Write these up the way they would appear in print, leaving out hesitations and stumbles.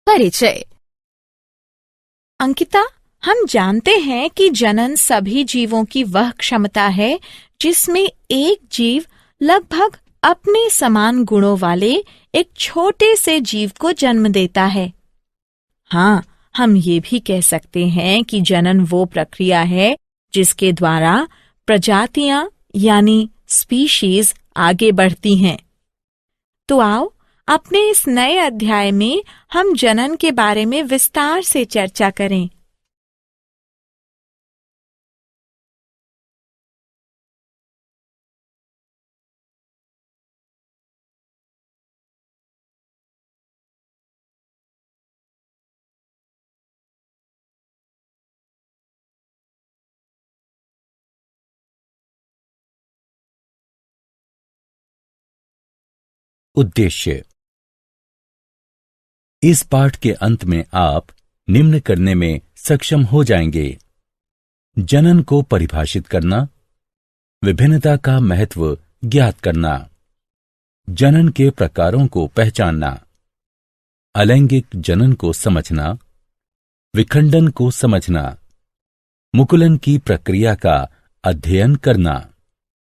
परिचय। अंकिता, हम जानते हैं कि जनन सभी जीवों की वह क्षमता है जिसमें एक जीव लगभग अपने समान गुणों वाले एक छोटे से जीव को जन्म देता है। हाँ, हम ये भी कह सकते हैं कि जनन वो प्रक्रिया है जिसके द्वारा प्रजातियां यानी स्पीशीज आगे बढ़ती हैं। तो आओ, अपने इस नए अध्याय में हम जनन के बारे में विस्तार से चर्चा करें। उद्देश्य। इस पाठ के अंत में आप निम्न करने में सक्षम हो जाएंगे: जनन को परिभाषित करना, विभिन्नता का महत्व ज्ञात करना, जनन के प्रकारों को पहचानना, अलैंगिक जनन को समझना, विखंडन को समझना, मुकुलन की प्रक्रिया का अध्ययन करना,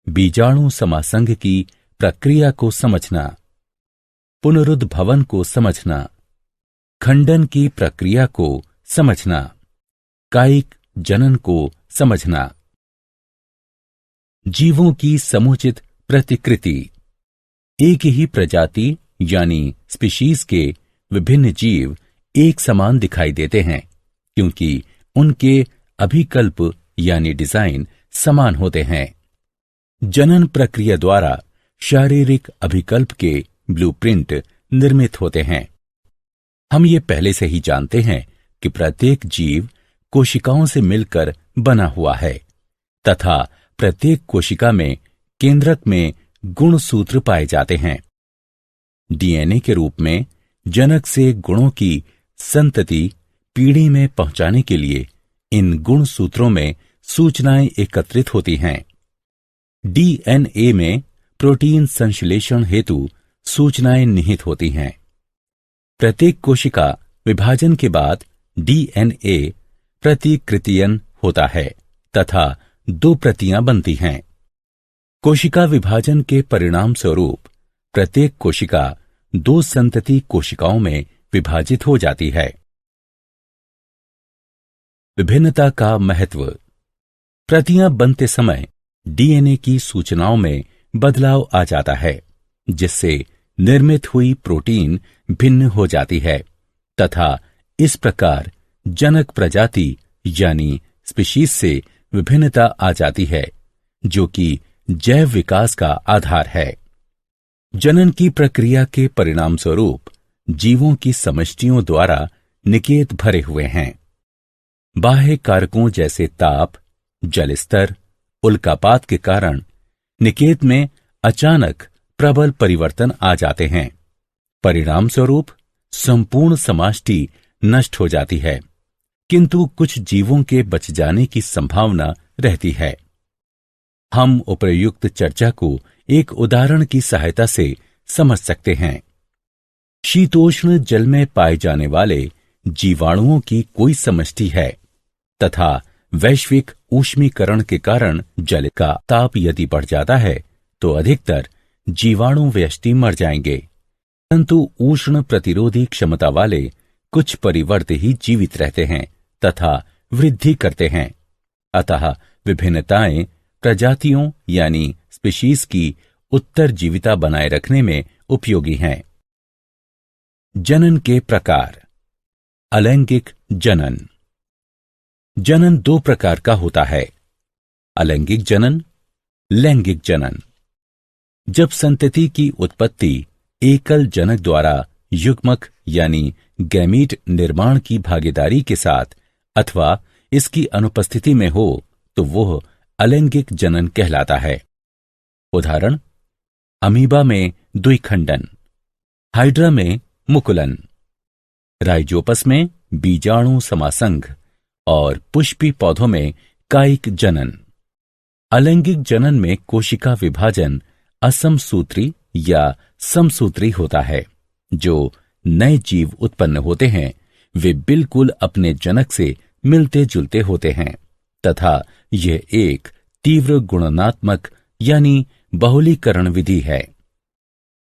बीजाणु समासंग की प्रक्रिया को समझना, पुनरुद्भवन को समझना, खंडन की प्रक्रिया को समझना, कायिक जनन को समझना, जीवों की समुचित प्रतिकृति। एक ही प्रजाति यानी स्पीशीज के विभिन्न जीव एक समान दिखाई देते हैं क्योंकि उनके अभिकल्प यानी डिजाइन समान होते हैं। जनन प्रक्रिया द्वारा शारीरिक अभिकल्प के ब्लूप्रिंट निर्मित होते हैं। हम ये पहले से ही जानते हैं कि प्रत्येक जीव कोशिकाओं से मिलकर बना हुआ है तथा प्रत्येक कोशिका में केंद्रक में गुणसूत्र पाए जाते हैं। डीएनए के रूप में जनक से गुणों की संतति पीढ़ी में पहुंचाने के लिए इन गुणसूत्रों में सूचनाएं एकत्रित होती हैं। डीएनए में प्रोटीन संश्लेषण हेतु सूचनाएं निहित होती हैं। प्रत्येक कोशिका विभाजन के बाद डीएनए प्रतिकृतियन होता है तथा 2 प्रतियां बनती हैं। कोशिका विभाजन के परिणाम स्वरूप प्रत्येक कोशिका 2 संतति कोशिकाओं में विभाजित हो जाती है। विभिन्नता का महत्व। प्रतियां बनते समय डीएनए की सूचनाओं में बदलाव आ जाता है जिससे निर्मित हुई प्रोटीन भिन्न हो जाती है तथा इस प्रकार जनक प्रजाति यानी स्पीशीज से विभिन्नता आ जाती है जो कि जैव विकास का आधार है। जनन की प्रक्रिया के परिणाम स्वरूप जीवों की समष्टियों द्वारा निकेत भरे हुए हैं। बाह्य कारकों जैसे ताप, जल स्तर, उल्कापात के कारण निकेत में अचानक प्रबल परिवर्तन आ जाते हैं। परिणाम स्वरूप संपूर्ण समष्टि नष्ट हो जाती है किंतु कुछ जीवों के बच जाने की संभावना रहती है। हम उपर्युक्त चर्चा को एक उदाहरण की सहायता से समझ सकते हैं। शीतोष्ण जल में पाए जाने वाले जीवाणुओं की कोई समष्टि है तथा वैश्विक ऊष्मीकरण के कारण जल का ताप यदि बढ़ जाता है तो अधिकतर जीवाणु व्यष्टि मर जाएंगे, परंतु उष्ण प्रतिरोधी क्षमता वाले कुछ परिवर्त ही जीवित रहते हैं तथा वृद्धि करते हैं। अतः विभिन्नताएं प्रजातियों यानी स्पीशीज की उत्तरजीविता बनाए रखने में उपयोगी हैं। जनन के प्रकार। अलैंगिक जनन। जनन 2 प्रकार का होता है: अलैंगिक जनन, लैंगिक जनन। जब संतति की उत्पत्ति एकल जनक द्वारा युग्मक यानी गैमीट निर्माण की भागीदारी के साथ अथवा इसकी अनुपस्थिति में हो तो वह अलैंगिक जनन कहलाता है। उदाहरण: अमीबा में द्विखंडन, हाइड्रा में मुकुलन, राइजोपस में बीजाणु समासंग और पुष्पी पौधों में कायिक जनन। अलैंगिक जनन में कोशिका विभाजन असमसूत्री या समसूत्री होता है जो नए जीव उत्पन्न होते हैं वे बिल्कुल अपने जनक से मिलते जुलते होते हैं तथा यह एक तीव्र गुणनात्मक यानी बहुलीकरण विधि है।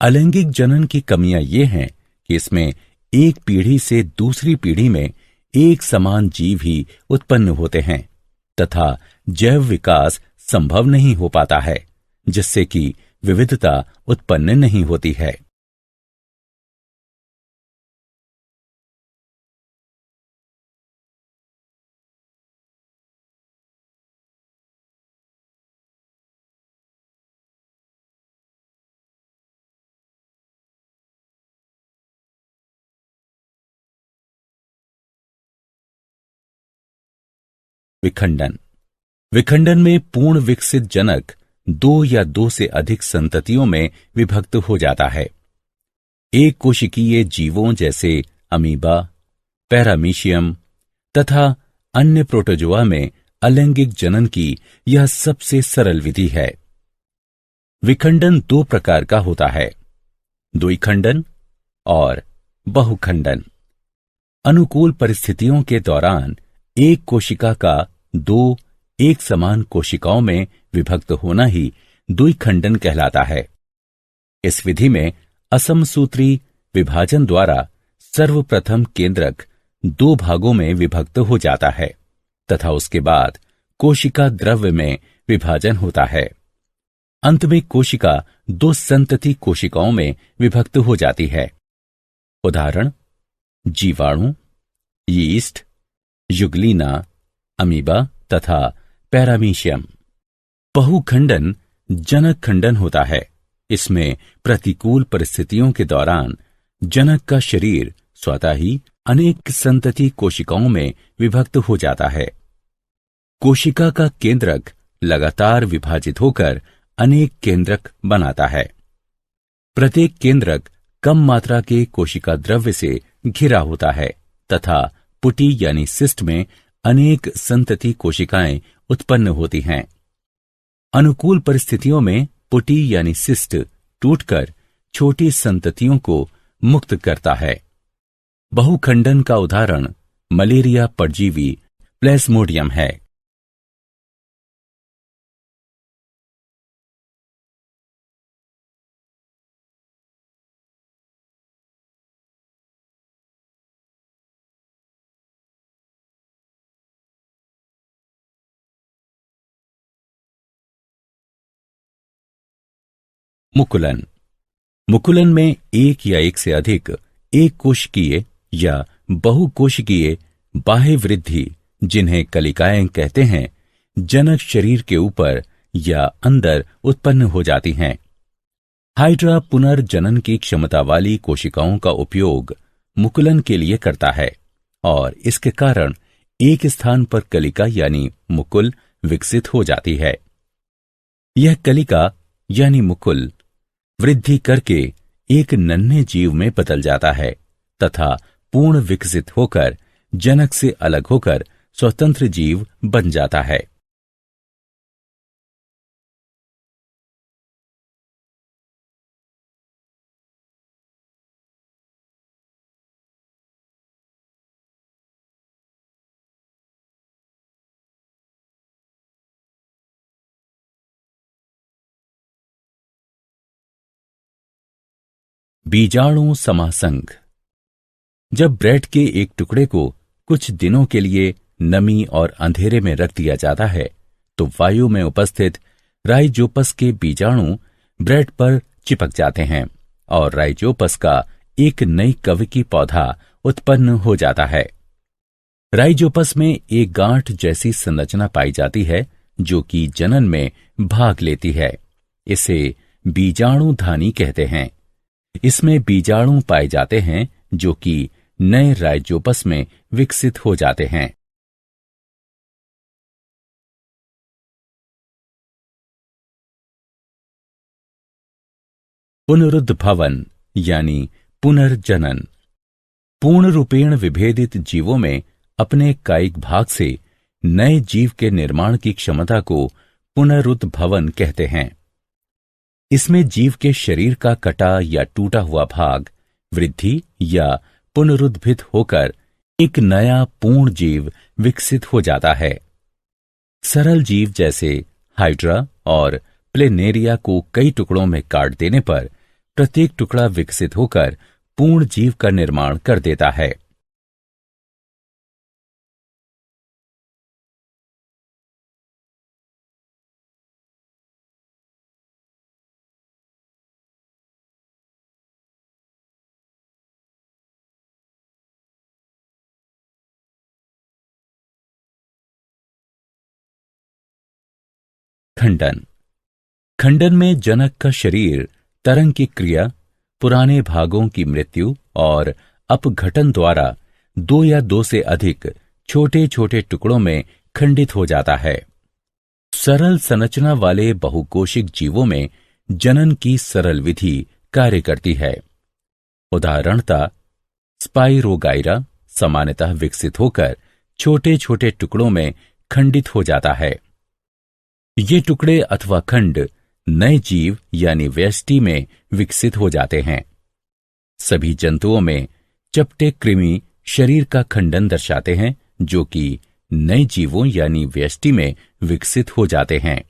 अलैंगिक जनन की कमियां ये हैं कि इसमें एक पीढ़ी से दूसरी पीढ़ी में एक समान जीव ही उत्पन्न होते हैं तथा जैव विकास संभव नहीं हो पाता है, जिससे कि विविधता उत्पन्न नहीं होती है। विखंडन। विखंडन में पूर्ण विकसित जनक दो या दो से अधिक संततियों में विभक्त हो जाता है। एक कोशिकीय जीवों जैसे अमीबा, पैरामीशियम तथा अन्य प्रोटोजोआ में अलैंगिक जनन की यह सबसे सरल विधि है। विखंडन दो प्रकार का होता है, द्विखंडन और बहुखंडन। अनुकूल परिस्थितियों के दौरान एक कोशिका का दो एक समान कोशिकाओं में विभक्त होना ही द्विखंडन कहलाता है। इस विधि में असमसूत्री विभाजन द्वारा सर्वप्रथम केंद्रक दो भागों में विभक्त हो जाता है तथा उसके बाद कोशिका द्रव्य में विभाजन होता है। अंत में कोशिका दो संतति कोशिकाओं में विभक्त हो जाती है। उदाहरण जीवाणु, यीस्ट, युगलीना, अमीबा तथा पैरामीशियम। बहुखंडन जनक खंडन होता है। इसमें प्रतिकूल परिस्थितियों के दौरान जनक का शरीर स्वतः ही अनेक संतति कोशिकाओं में विभक्त हो जाता है। कोशिका का केंद्रक लगातार विभाजित होकर अनेक केंद्रक बनाता है। प्रत्येक केंद्रक कम मात्रा के कोशिका द्रव्य से घिरा होता है तथा पुटी यानी सिस्ट में अनेक संतति कोशिकाएं उत्पन्न होती हैं। अनुकूल परिस्थितियों में पुटी यानी सिस्ट टूटकर छोटी संततियों को मुक्त करता है। बहुखंडन का उदाहरण मलेरिया परजीवी प्लेस्मोडियम है। मुकुलन। मुकुलन में एक या एक से अधिक एक कोशिकीय या बहुकोशिकीय बाह्य वृद्धि, जिन्हें कलिकाएं कहते हैं, जनक शरीर के ऊपर या अंदर उत्पन्न हो जाती हैं। हाइड्रा पुनर्जनन की क्षमता वाली कोशिकाओं का उपयोग मुकुलन के लिए करता है और इसके कारण एक स्थान पर कलिका यानी मुकुल विकसित हो जाती है। यह कलिका यानी मुकुल वृद्धि करके एक नन्हे जीव में बदल जाता है तथा पूर्ण विकसित होकर जनक से अलग होकर स्वतंत्र जीव बन जाता है। बीजाणु समासंग। जब ब्रेड के एक टुकड़े को कुछ दिनों के लिए नमी और अंधेरे में रख दिया जाता है तो वायु में उपस्थित राइजोपस के बीजाणु ब्रेड पर चिपक जाते हैं और राइजोपस का एक नई कवकी पौधा उत्पन्न हो जाता है। राइजोपस में एक गांठ जैसी संरचना पाई जाती है जो कि जनन में भाग लेती है। इसे बीजाणुधानी कहते हैं। इसमें बीजाणु पाए जाते हैं जो कि नए राइजोपस में विकसित हो जाते हैं। पुनरुद्भवन यानी पुनर्जनन। पूर्ण रूपेण विभेदित जीवों में अपने कायिक भाग से नए जीव के निर्माण की क्षमता को पुनरुद्भवन कहते हैं। इसमें जीव के शरीर का कटा या टूटा हुआ भाग वृद्धि या पुनरुद्भित होकर एक नया पूर्ण जीव विकसित हो जाता है। सरल जीव जैसे हाइड्रा और प्लेनेरिया को कई टुकड़ों में काट देने पर प्रत्येक टुकड़ा विकसित होकर पूर्ण जीव का निर्माण कर देता है। खंडन। खंडन में जनक का शरीर तरंग की क्रिया, पुराने भागों की मृत्यु और अपघटन द्वारा दो या दो से अधिक छोटे छोटे टुकड़ों में खंडित हो जाता है। सरल संरचना वाले बहुकोशिक जीवों में जनन की सरल विधि कार्य करती है। उदाहरणतः स्पाइरोगाइरा सामान्यतः विकसित होकर छोटे छोटे टुकड़ों में खंडित हो जाता है। ये टुकड़े अथवा खंड नए जीव यानी व्यष्टि में विकसित हो जाते हैं। सभी जंतुओं में चपटे कृमि शरीर का खंडन दर्शाते हैं, जो कि नए जीवों यानी व्यष्टि में विकसित हो जाते हैं।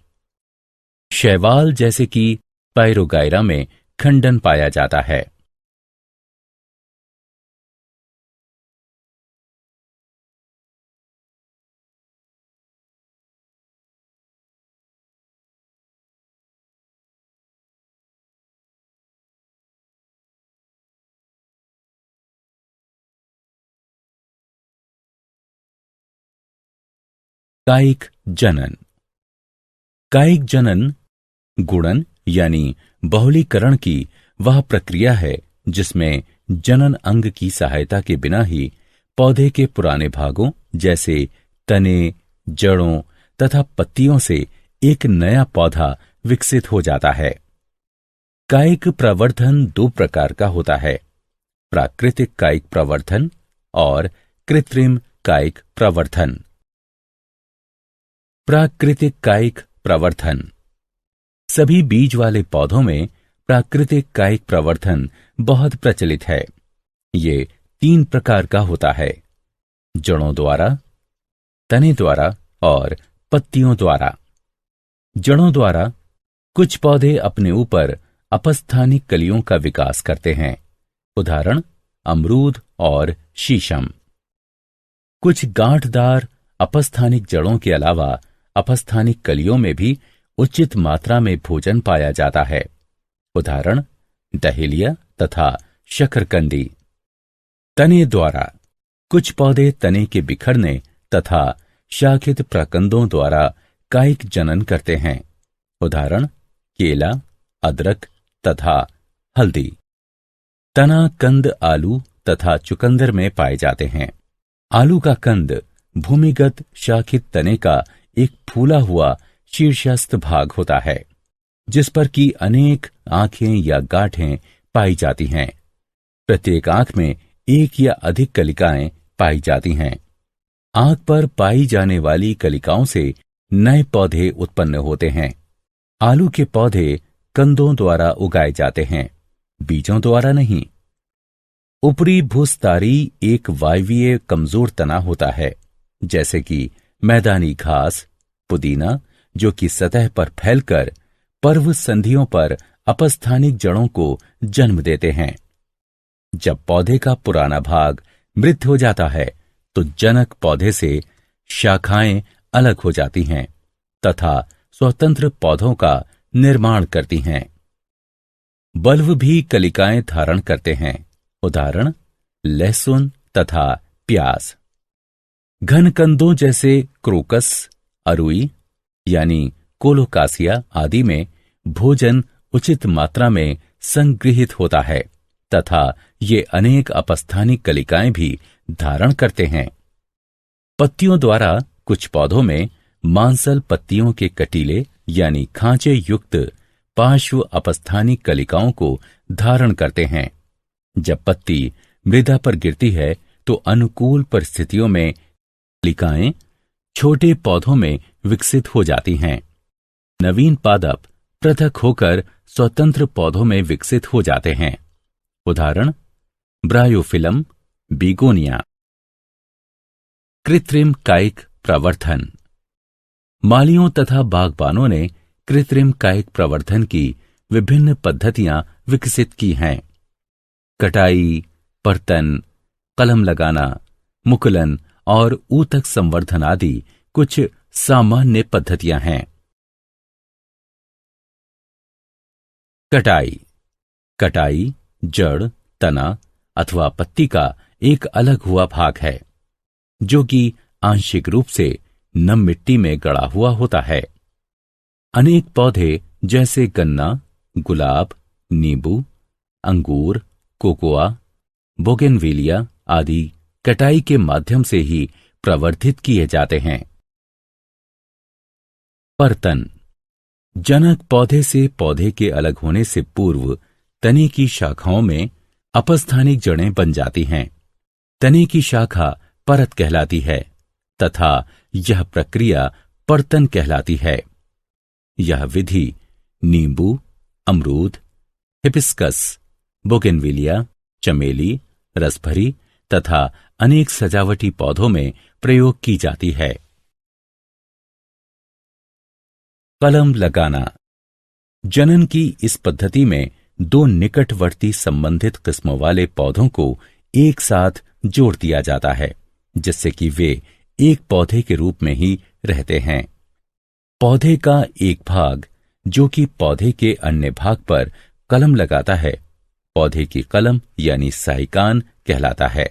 शैवाल जैसे कि पायरोगाइरा में खंडन पाया जाता है। कायिक जनन। कायिक जनन गुणन यानी बहुलीकरण की वह प्रक्रिया है जिसमें जनन अंग की सहायता के बिना ही पौधे के पुराने भागों जैसे तने, जड़ों तथा पत्तियों से एक नया पौधा विकसित हो जाता है। कायिक प्रवर्धन दो प्रकार का होता है, प्राकृतिक कायिक प्रवर्धन और कृत्रिम कायिक प्रवर्धन। प्राकृतिक कायिक प्रवर्धन। सभी बीज वाले पौधों में प्राकृतिक कायिक प्रवर्धन बहुत प्रचलित है। ये तीन प्रकार का होता है, जड़ों द्वारा, तने द्वारा और पत्तियों द्वारा। जड़ों द्वारा कुछ पौधे अपने ऊपर अपस्थानिक कलियों का विकास करते हैं, उदाहरण अमरूद और शीशम। कुछ गांठदार अपस्थानिक जड़ों के अलावा अपस्थानिक कलियों में भी उचित मात्रा में भोजन पाया जाता है, उदाहरण डहेलिया तथा शकरकंदी। तने द्वारा कुछ पौधे तने के बिखरने तथा शाखित प्रकंदों द्वारा कायिक जनन करते हैं, उदाहरण केला, अदरक तथा हल्दी। तना कंद आलू तथा चुकंदर में पाए जाते हैं। आलू का कंद भूमिगत शाखित तने का एक फूला हुआ शीर्षस्थ भाग होता है, जिस पर की अनेक आंखें या गांठें पाई जाती हैं। प्रत्येक आंख में एक या अधिक कलिकाएं पाई जाती हैं। आंख पर पाई जाने वाली कलिकाओं से नए पौधे उत्पन्न होते हैं। आलू के पौधे कंदों द्वारा उगाए जाते हैं, बीजों द्वारा नहीं। ऊपरी भूस्तारी एक वायवीय कमजोर तना होता है, जैसे कि मैदानी घास, पुदीना, जो कि सतह पर फैलकर पर्व संधियों पर अपस्थानिक जड़ों को जन्म देते हैं। जब पौधे का पुराना भाग मृत हो जाता है तो जनक पौधे से शाखाएं अलग हो जाती हैं तथा स्वतंत्र पौधों का निर्माण करती हैं। बल्ब भी कलिकाएं धारण करते हैं, उदाहरण लहसुन तथा प्याज। घन कंदों जैसे क्रोकस, अरुई यानी कोलोकासिया आदि में भोजन उचित मात्रा में संगृहित होता है तथा ये अनेक अपस्थानिक कलिकाएं भी धारण करते हैं। पत्तियों द्वारा कुछ पौधों में मांसल पत्तियों के कटीले यानी खांचे युक्त पार्श्व अपस्थानिक कलिकाओं को धारण करते हैं। जब पत्ती मृदा पर गिरती है तो अनुकूल परिस्थितियों में कलिकाएं छोटे पौधों में विकसित हो जाती हैं। नवीन पादप पृथक होकर स्वतंत्र पौधों में विकसित हो जाते हैं, उदाहरण ब्रायोफिलम बिगोनिया। कृत्रिम कायिक प्रवर्धन। मालियों तथा बागबानों ने कृत्रिम कायिक प्रवर्धन की विभिन्न पद्धतियां विकसित की हैं। कटाई, पर्तन, कलम लगाना, मुकुलन और ऊतक संवर्धन आदि कुछ सामान्य पद्धतियां हैं। कटाई। कटाई जड़, तना अथवा पत्ती का एक अलग हुआ भाग है जो कि आंशिक रूप से नम मिट्टी में गड़ा हुआ होता है। अनेक पौधे जैसे गन्ना, गुलाब, नींबू, अंगूर, कोकोआ, बोगेनविलिया आदि कटाई के माध्यम से ही प्रवर्धित किए जाते हैं। पर्तन। जनक पौधे से पौधे के अलग होने से पूर्व तने की शाखाओं में अपस्थानिक जड़ें बन जाती हैं। तने की शाखा परत कहलाती है तथा यह प्रक्रिया पर्तन कहलाती है। यह विधि नींबू, अमरूद, हिबिस्कस, बोगेनविलिया, चमेली, रसभरी तथा अनेक सजावटी पौधों में प्रयोग की जाती है। कलम लगाना। जनन की इस पद्धति में दो निकटवर्ती संबंधित किस्मों वाले पौधों को एक साथ जोड़ दिया जाता है जिससे कि वे एक पौधे के रूप में ही रहते हैं। पौधे का एक भाग जो कि पौधे के अन्य भाग पर कलम लगाता है पौधे की कलम यानी साइकान कहलाता है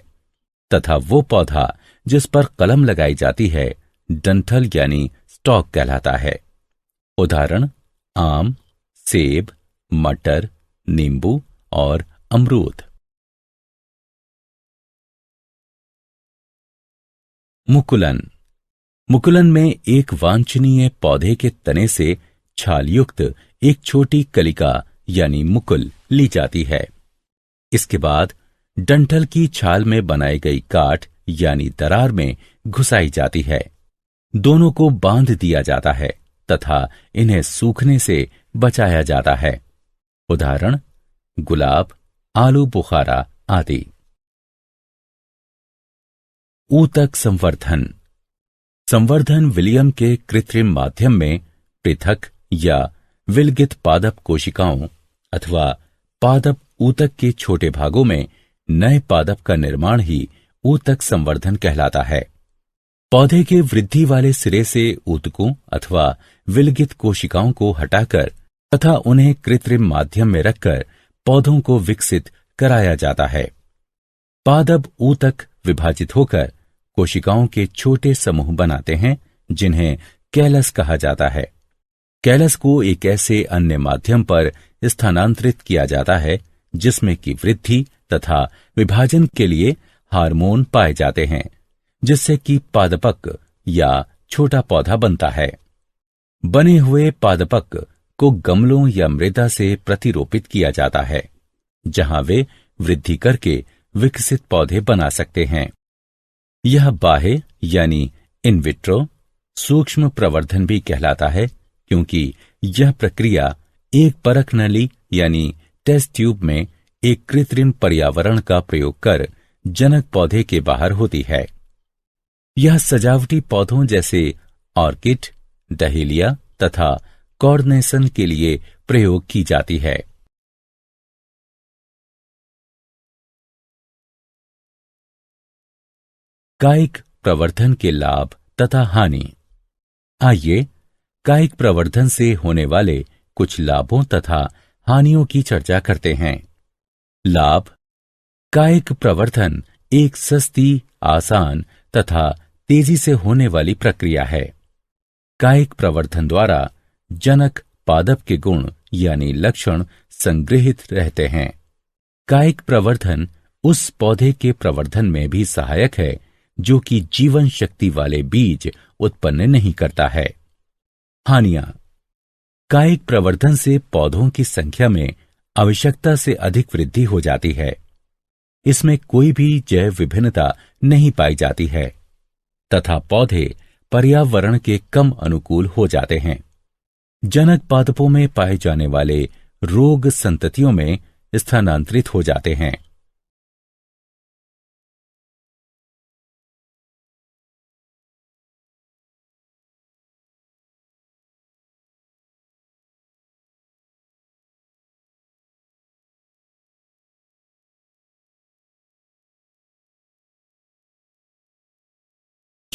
तथा वो पौधा जिस पर कलम लगाई जाती है डंठल यानी स्टॉक कहलाता है। उदाहरण आम, सेब, मटर, नींबू और अमरूद। मुकुलन। मुकुलन में एक वांछनीय पौधे के तने से छालयुक्त एक छोटी कलिका यानी मुकुल ली जाती है। इसके बाद डंठल की छाल में बनाई गई गांठ यानी दरार में घुसाई जाती है। दोनों को बांध दिया जाता है तथा इन्हें सूखने से बचाया जाता है। उदाहरण गुलाब, आलू बुखारा आदि। ऊतक संवर्धन। संवर्धन विलियम के कृत्रिम माध्यम में पृथक या विलगित पादप कोशिकाओं अथवा पादप ऊतक के छोटे भागों में नए पादप का निर्माण ही ऊतक संवर्धन कहलाता है। पौधे के वृद्धि वाले सिरे से ऊतकों अथवा विलगित कोशिकाओं को हटाकर तथा उन्हें कृत्रिम माध्यम में रखकर पौधों को विकसित कराया जाता है। पादप ऊतक विभाजित होकर कोशिकाओं के छोटे समूह बनाते हैं जिन्हें कैलस कहा जाता है। कैलस को एक ऐसे अन्य माध्यम पर स्थानांतरित किया जाता है जिसमें कि वृद्धि तथा विभाजन के लिए हार्मोन पाए जाते हैं जिससे कि पादपक या छोटा पौधा बनता है। बने हुए पादपक को गमलों या मृदा से प्रतिरोपित किया जाता है जहां वे वृद्धि करके विकसित पौधे बना सकते हैं। यह बाह्य यानी इन विट्रो सूक्ष्म प्रवर्धन भी कहलाता है क्योंकि यह प्रक्रिया एक परख नली यानी टेस्ट ट्यूब में एक कृत्रिम पर्यावरण का प्रयोग कर जनक पौधे के बाहर होती है। यह सजावटी पौधों जैसे ऑर्किड, डहेलिया तथा कॉर्नेसन के लिए प्रयोग की जाती है। कायिक प्रवर्धन के लाभ तथा हानि। आइए कायिक प्रवर्धन से होने वाले कुछ लाभों तथा हानियों की चर्चा करते हैं। लाभ। कायिक प्रवर्धन एक सस्ती, आसान तथा तेजी से होने वाली प्रक्रिया है। कायिक प्रवर्धन द्वारा जनक पादप के गुण यानी लक्षण संग्रहित रहते हैं। कायिक प्रवर्धन उस पौधे के प्रवर्धन में भी सहायक है जो कि जीवन शक्ति वाले बीज उत्पन्न नहीं करता है। हानियां। कायिक प्रवर्धन से पौधों की संख्या में आवश्यकता से अधिक वृद्धि हो जाती है। इसमें कोई भी जैव विभिन्नता नहीं पाई जाती है तथा पौधे पर्यावरण के कम अनुकूल हो जाते हैं। जनक पादपों में पाए जाने वाले रोग संततियों में स्थानांतरित हो जाते हैं।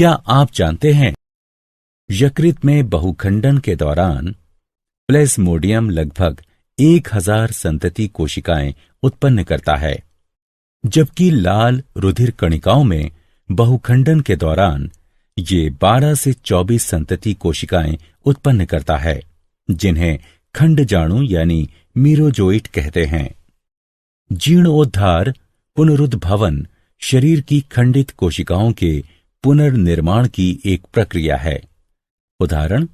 क्या आप जानते हैं, यकृत में बहुखंडन के दौरान प्लेज्मोडियम लगभग 1000 संतति कोशिकाएं उत्पन्न करता है, जबकि लाल रुधिर कणिकाओं में बहुखंडन के दौरान ये 12 से 24 संतति कोशिकाएं उत्पन्न करता है, जिन्हें खंडजाणु यानी मीरोजोइट कहते हैं। जीर्णोद्धार पुनरुद्भवन शरीर की खंडित कोशिकाओं के पुनर्निर्माण की एक प्रक्रिया है। उदाहरण,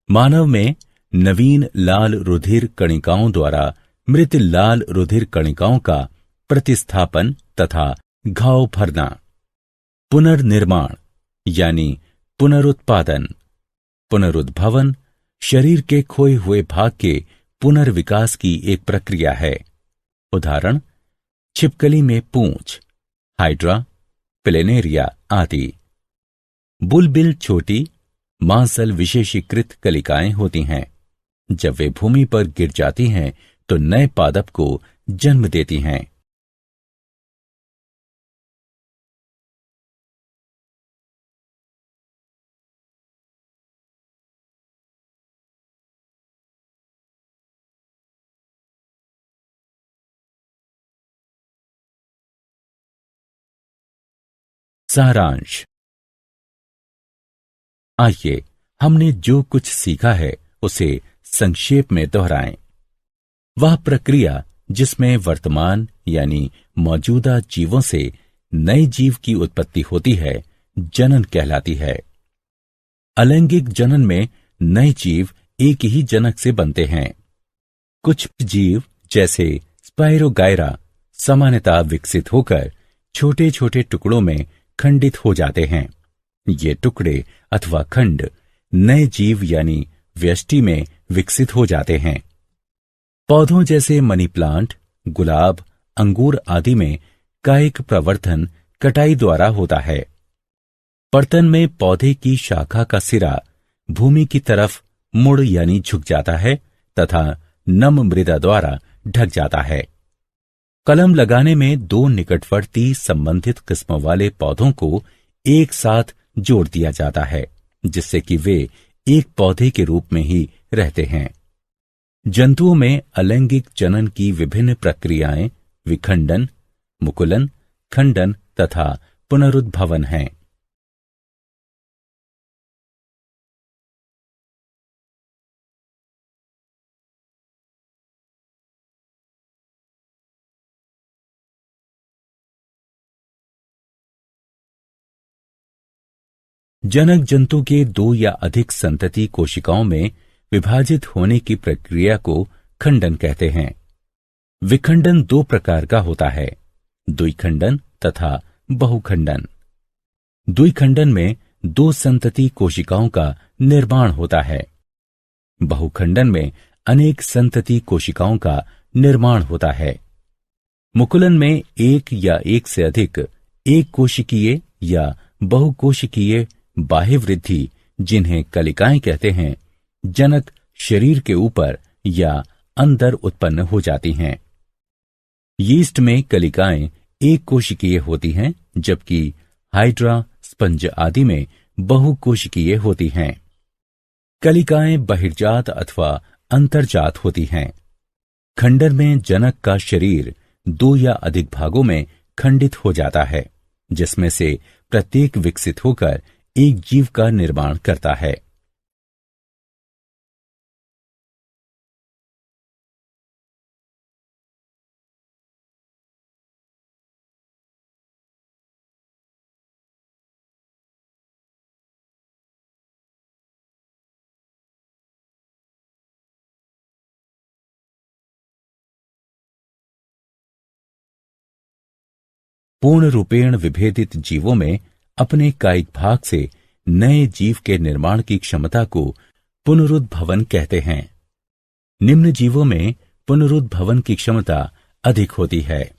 मानव में नवीन लाल रुधिर कणिकाओं द्वारा मृत लाल रुधिर कणिकाओं का प्रतिस्थापन तथा घाव भरना। पुनर्निर्माण यानी पुनरुत्पादन। पुनरुद्भवन शरीर के खोए हुए भाग के पुनर्विकास की एक प्रक्रिया है। उदाहरण, छिपकली में पूंछ, हाइड्रा, प्लेनेरिया आदि। बुलबिल छोटी मांसल विशेषीकृत कलिकाएं होती हैं। जब वे भूमि पर गिर जाती हैं तो नए पादप को जन्म देती हैं। सारांश। आइए हमने जो कुछ सीखा है उसे संक्षेप में दोहराएं। वह प्रक्रिया जिसमें वर्तमान यानी मौजूदा जीवों से नए जीव की उत्पत्ति होती है, जनन कहलाती है। अलैंगिक जनन में नए जीव एक ही जनक से बनते हैं। कुछ जीव जैसे स्पाइरोगायरा सामान्यतः विकसित होकर छोटे छोटे टुकड़ों में खंडित हो जाते हैं। ये टुकड़े अथवा खंड नए जीव यानी व्यष्टि में विकसित हो जाते हैं। पौधों जैसे मनी प्लांट, गुलाब, अंगूर आदि में कायिक प्रवर्धन कटाई द्वारा होता है। पर्तन में पौधे की शाखा का सिरा भूमि की तरफ मुड़ यानी झुक जाता है तथा नम मृदा द्वारा ढक जाता है। कलम लगाने में दो निकटवर्ती संबंधित किस्मों वाले पौधों को एक साथ जोड़ दिया जाता है, जिससे कि वे एक पौधे के रूप में ही रहते हैं। जंतुओं में अलैंगिक जनन की विभिन्न प्रक्रियाएं विखंडन, मुकुलन, खंडन तथा पुनरुद्भवन हैं। जनक जंतु के दो या अधिक संतति कोशिकाओं में विभाजित होने की प्रक्रिया को खंडन कहते हैं। विखंडन दो प्रकार का होता है, द्विखंडन तथा बहुखंडन। द्विखंडन में दो संतति कोशिकाओं का निर्माण होता है। बहुखंडन में अनेक संतति कोशिकाओं का निर्माण होता है। मुकुलन में एक या एक से अधिक एक कोशिकीय या बहुकोशिकीय बाह्य वृद्धि, जिन्हें कलिकाएं कहते हैं, जनक शरीर के ऊपर या अंदर उत्पन्न हो जाती हैं। यीस्ट में कलिकाएं एक कोशिकीय होती हैं, जबकि हाइड्रा, स्पंज आदि में बहुकोशिकीय होती हैं। कलिकाएं बहिर्जात अथवा अंतर्जात होती हैं। खंडन में जनक का शरीर दो या अधिक भागों में खंडित हो जाता है, जिसमें से प्रत्येक विकसित होकर एक जीव का निर्माण करता है। पूर्ण रूपेण विभेदित जीवों में अपने कायिक भाग से नए जीव के निर्माण की क्षमता को पुनरुद्भवन कहते हैं। निम्न जीवों में पुनरुद्भवन की क्षमता अधिक होती है।